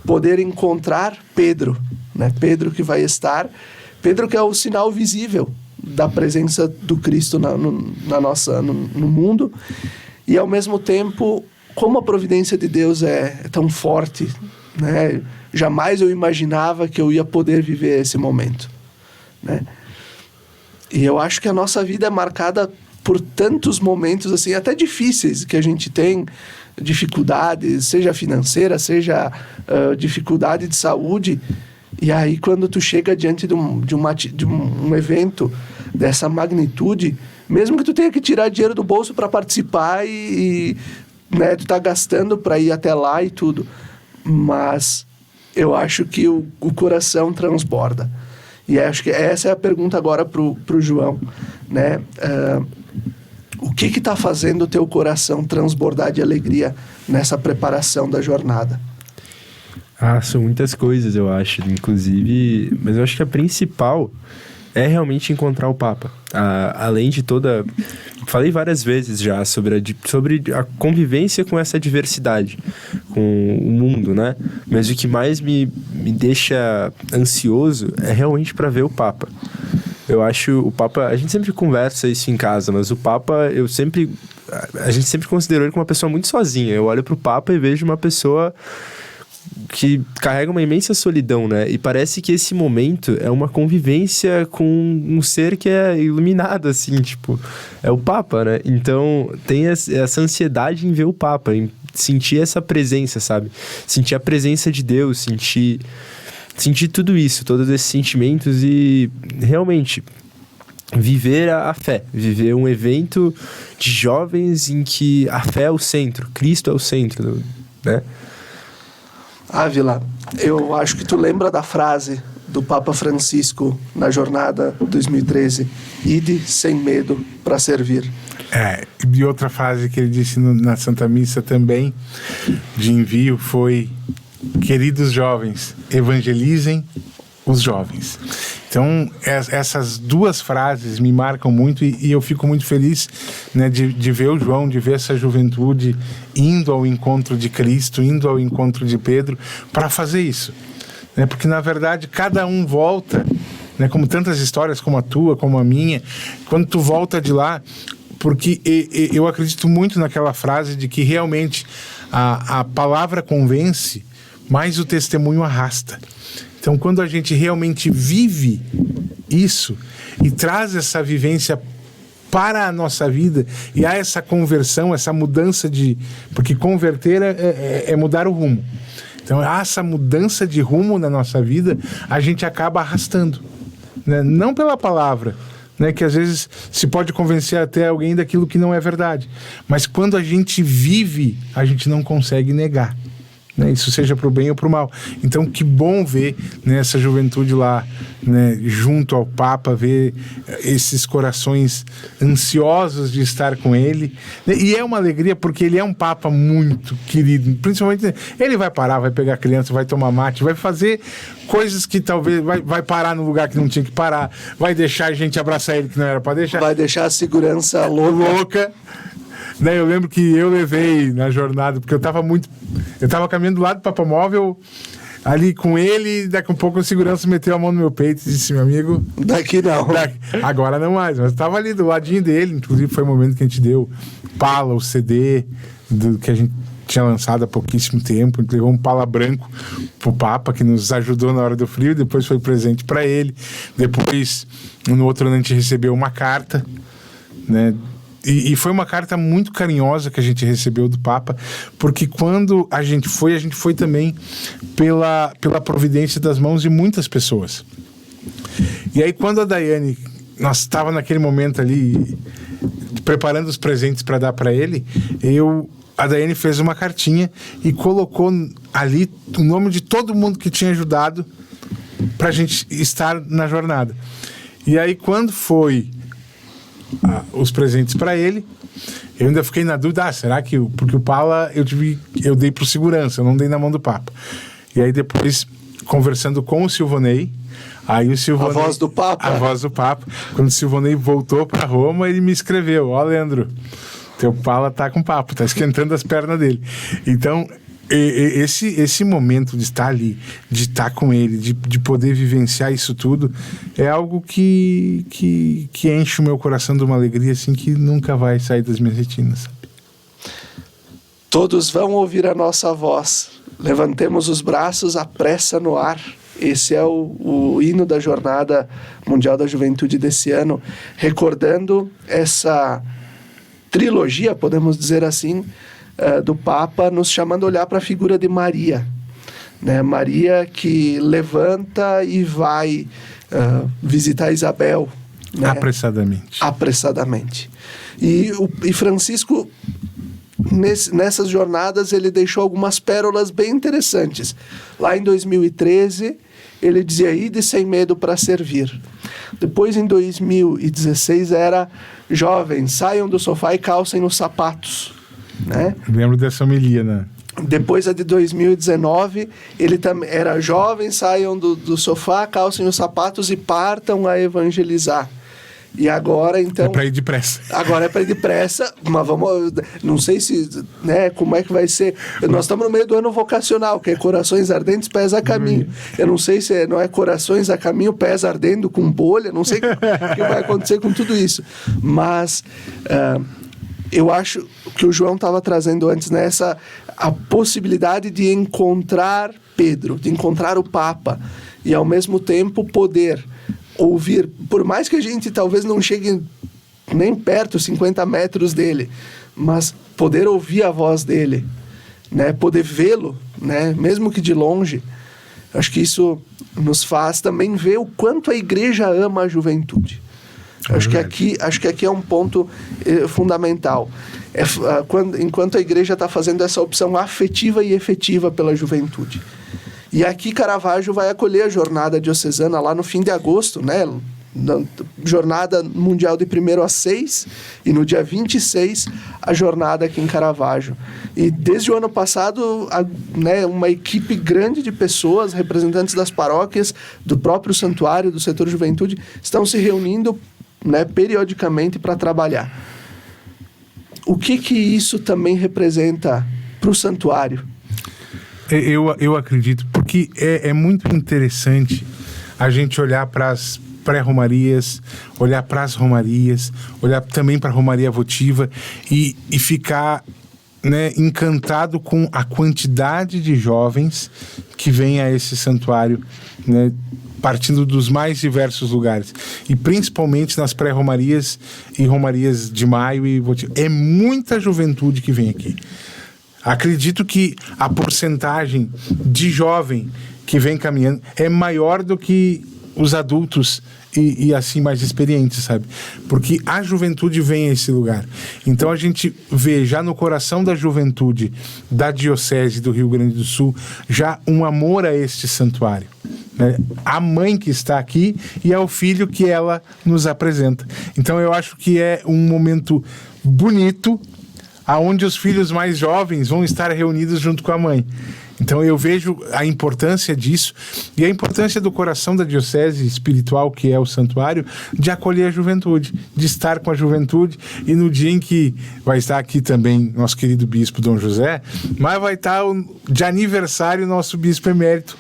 poder encontrar Pedro, né? Pedro que vai estar, Pedro que é o sinal visível da presença do Cristo no mundo, e ao mesmo tempo, como a providência de Deus é tão forte, né? Jamais eu imaginava que eu ia poder viver esse momento, né? E eu acho que a nossa vida é marcada por tantos momentos, assim, até difíceis, que a gente tem dificuldades, seja financeira, seja dificuldade de saúde. E aí, quando tu chega diante de um evento dessa magnitude, mesmo que tu tenha que tirar dinheiro do bolso para participar e né, tu tá gastando para ir até lá e tudo, mas eu acho que o coração transborda. E acho que essa é a pergunta agora pro João, né? O que está fazendo o teu coração transbordar de alegria nessa preparação da jornada? São muitas coisas, eu acho, inclusive, mas eu acho que a principal é realmente encontrar o Papa. Além de toda... Falei várias vezes já sobre a convivência com essa diversidade, com o mundo, né? Mas o que mais me deixa ansioso é realmente para ver o Papa. Eu acho o Papa... A gente sempre conversa isso em casa, mas o Papa, a gente sempre considerou ele como uma pessoa muito sozinha. Eu olho pro Papa e vejo uma pessoa que carrega uma imensa solidão, né? E parece que esse momento é uma convivência com um ser que é iluminado, assim, tipo, é o Papa, né? Então, tem essa ansiedade em ver o Papa, em sentir essa presença, sabe? Sentir a presença de Deus, sentir tudo isso, todos esses sentimentos e realmente viver a fé, viver um evento de jovens em que a fé é o centro, Cristo é o centro, né? Ávila, eu acho que tu lembra da frase do Papa Francisco na jornada 2013, ide sem medo para servir. E outra frase que ele disse na Santa Missa também, de envio, foi: queridos jovens, evangelizem os jovens. Então, essas duas frases me marcam muito e eu fico muito feliz, né, de ver o João, de ver essa juventude indo ao encontro de Cristo, indo ao encontro de Pedro, para fazer isso. Né? Porque, na verdade, cada um volta, né, como tantas histórias, como a tua, como a minha, quando tu volta de lá, porque eu acredito muito naquela frase de que realmente a palavra convence, mas o testemunho arrasta. Então, quando a gente realmente vive isso e traz essa vivência para a nossa vida e há essa conversão, essa mudança porque converter é mudar o rumo. Então, há essa mudança de rumo na nossa vida, a gente acaba arrastando, né? Não pela palavra, né, que às vezes se pode convencer até alguém daquilo que não é verdade, mas quando a gente vive, a gente não consegue negar. Né, isso seja para o bem ou para o mal. Então, que bom ver, né, essa juventude lá, né, junto ao Papa, ver esses corações ansiosos de estar com ele. E é uma alegria porque ele é um Papa muito querido. Principalmente, ele vai parar, vai pegar a criança, vai tomar mate, vai fazer coisas que talvez vai parar no lugar que não tinha que parar, vai deixar a gente abraçar ele que não era para deixar. Vai deixar a segurança louca. Né, eu lembro que eu levei na jornada, porque eu tava caminhando do lado do papamóvel, ali com ele, e daqui a pouco o segurança meteu a mão no meu peito e disse: meu amigo, daqui não. Agora não mais, mas eu tava ali do ladinho dele, inclusive foi o momento que a gente deu Pala, o CD que a gente tinha lançado há pouquíssimo tempo. A gente levou um Pala branco pro Papa, que nos ajudou na hora do frio, depois foi presente para ele. Depois, no outro ano, a gente recebeu uma carta, né? E foi uma carta muito carinhosa que a gente recebeu do Papa, porque quando a gente foi também pela providência das mãos de muitas pessoas. E aí, quando a Daiane, nós estava naquele momento ali, preparando os presentes para dar para ele, a Daiane fez uma cartinha e colocou ali o nome de todo mundo que tinha ajudado para a gente estar na jornada. E aí, quando foi os presentes para ele, eu ainda fiquei na dúvida, será que porque o Pala eu dei pro segurança, eu não dei na mão do Papa. E aí depois, conversando com o Silvonei, aí o Silvonei, a voz do Papa, quando o Silvonei voltou para Roma, ele me escreveu: ó, Leandro, teu Pala tá com papo, tá esquentando as pernas dele. Então, esse momento de estar ali, de estar com ele, de poder vivenciar isso tudo, é algo que enche o meu coração de uma alegria assim que nunca vai sair das minhas retinas, sabe? Todos vão ouvir a nossa voz. Levantemos os braços, a pressa no ar. Esse é o hino da Jornada Mundial da Juventude desse ano, recordando essa trilogia, podemos dizer assim, do Papa, nos chamando a olhar para a figura de Maria, né? Maria que levanta e vai visitar Isabel, né? Apressadamente. E Francisco, nessas jornadas, ele deixou algumas pérolas bem interessantes. Lá em 2013, ele dizia: ide sem medo para servir. Depois, em 2016, era: jovens, saiam do sofá e calcem os sapatos. Né? Lembro dessa homilia, né? Depois, a de 2019, ele também era: jovens, saiam do sofá, calcem os sapatos e partam a evangelizar. E agora, então... É para ir depressa. Agora é para ir depressa, mas vamos... Não sei se... Né, como é que vai ser... Nós estamos no meio do ano vocacional, que é Corações Ardentes, Pés a Caminho. Eu não sei se não é Corações a Caminho, Pés Ardendo com bolha, não sei o que vai acontecer com tudo isso. Mas... eu acho que o João estava trazendo antes, né, a possibilidade de encontrar Pedro, de encontrar o Papa, e ao mesmo tempo poder ouvir, por mais que a gente talvez não chegue nem perto, 50 metros dele, mas poder ouvir a voz dele, né? Poder vê-lo, né? Mesmo que de longe. Acho que isso nos faz também ver o quanto a igreja ama a juventude. Acho que aqui é um ponto fundamental. Enquanto a igreja está fazendo essa opção afetiva e efetiva pela juventude. E aqui Caravaggio vai acolher a jornada diocesana lá no fim de agosto, né? Na jornada mundial de 1º a 6, e no dia 26 a jornada aqui em Caravaggio. E desde o ano passado, né, uma equipe grande de pessoas, representantes das paróquias, do próprio santuário, do setor juventude, estão se reunindo, né, periodicamente para trabalhar. O que isso também representa para o santuário? Eu acredito, porque é muito interessante a gente olhar para as pré-romarias, olhar para as romarias, olhar também para a romaria votiva e ficar, né, encantado com a quantidade de jovens que vêm a esse santuário, né, partindo dos mais diversos lugares, e principalmente nas pré-romarias e romarias de maio e votiva. É muita juventude que vem aqui. Acredito que a porcentagem de jovem que vem caminhando é maior do que os adultos e assim mais experientes, sabe? Porque a juventude vem a esse lugar. Então a gente vê já no coração da juventude da Diocese do Rio Grande do Sul já um amor a este santuário, né? A mãe que está aqui e ao filho que ela nos apresenta. Então eu acho que é um momento bonito, aonde os filhos mais jovens vão estar reunidos junto com a mãe. Então eu vejo a importância disso e a importância do coração da diocese espiritual, que é o santuário, de acolher a juventude, de estar com a juventude. E no dia em que vai estar aqui também nosso querido bispo Dom José, mas vai estar de aniversário nosso bispo emérito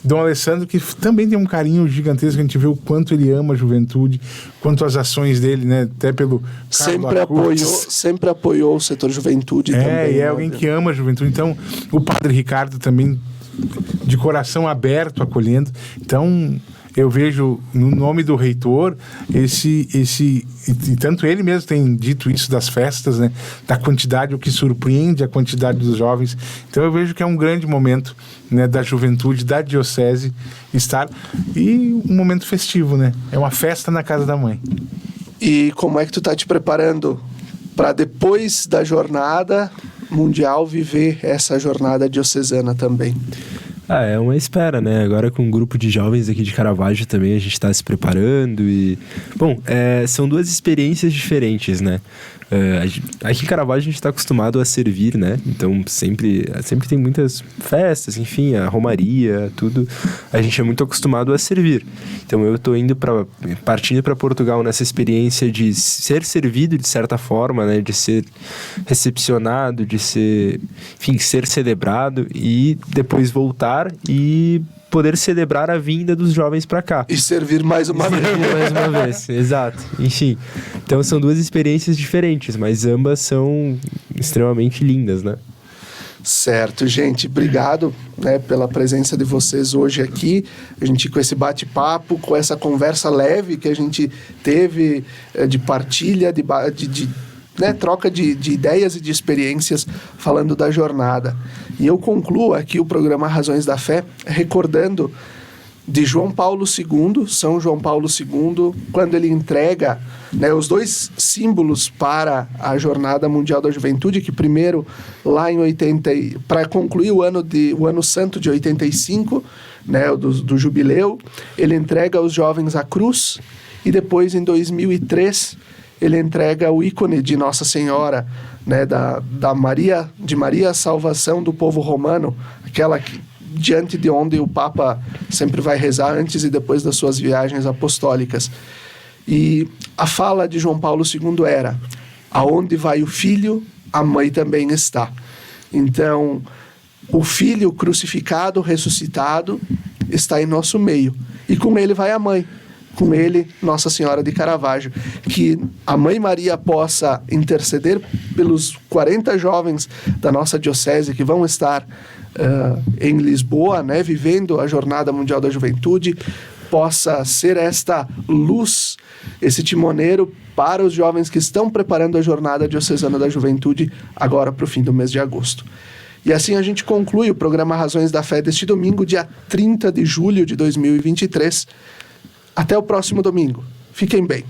Dom Alessandro, que também tem um carinho gigantesco. A gente vê o quanto ele ama a juventude, quanto as ações dele, né, até pelo sempre apoiou o setor juventude também. É alguém que ama a juventude. Então o padre Ricardo também de coração aberto, acolhendo. Então eu vejo no nome do reitor e tanto ele mesmo tem dito isso das festas, né, da quantidade, o que surpreende a quantidade dos jovens. Então eu vejo que é um grande momento, né, da juventude, da diocese estar, e um momento festivo, né? É uma festa na casa da mãe. E como é que tu tá te preparando para depois da jornada mundial viver essa jornada diocesana também? É uma espera, né? Agora com um grupo de jovens aqui de Caravaggio também a gente está se preparando e... Bom, são duas experiências diferentes, né? Aqui em Caravaggio a gente está acostumado a servir, né? Então sempre tem muitas festas, enfim, a romaria, tudo. A gente é muito acostumado a servir. Então eu estou partindo para Portugal nessa experiência de ser servido de certa forma, né? De ser recepcionado, de ser, enfim, ser celebrado e depois voltar e poder celebrar a vinda dos jovens para cá. E servir mais uma vez. Exato. Enfim, então são duas experiências diferentes, mas ambas são extremamente lindas, né? Certo, gente. Obrigado, né, pela presença de vocês hoje aqui. A gente com esse bate-papo, com essa conversa leve que a gente teve de partilha, de né, troca de ideias e de experiências falando da jornada. E eu concluo aqui o programa Razões da Fé recordando de João Paulo II, São João Paulo II, quando ele entrega, né, os dois símbolos para a Jornada Mundial da Juventude, que primeiro, lá em 80, para concluir o ano santo de 85, né, do jubileu, ele entrega aos jovens a cruz, e depois, em 2003, ele entrega o ícone de Nossa Senhora, né, de Maria Salvação do povo romano, aquela diante de onde o Papa sempre vai rezar antes e depois das suas viagens apostólicas. E a fala de João Paulo II era: aonde vai o filho, a mãe também está. Então, o filho crucificado, ressuscitado, está em nosso meio. E com ele vai a mãe, com ele, Nossa Senhora de Caravaggio. Que a Mãe Maria possa interceder pelos 40 jovens da nossa diocese que vão estar em Lisboa, né, vivendo a Jornada Mundial da Juventude, possa ser esta luz, esse timoneiro para os jovens que estão preparando a Jornada Diocesana da Juventude agora para o fim do mês de agosto. E assim a gente conclui o programa Razões da Fé deste domingo, dia 30 de julho de 2023. Até o próximo domingo. Fiquem bem.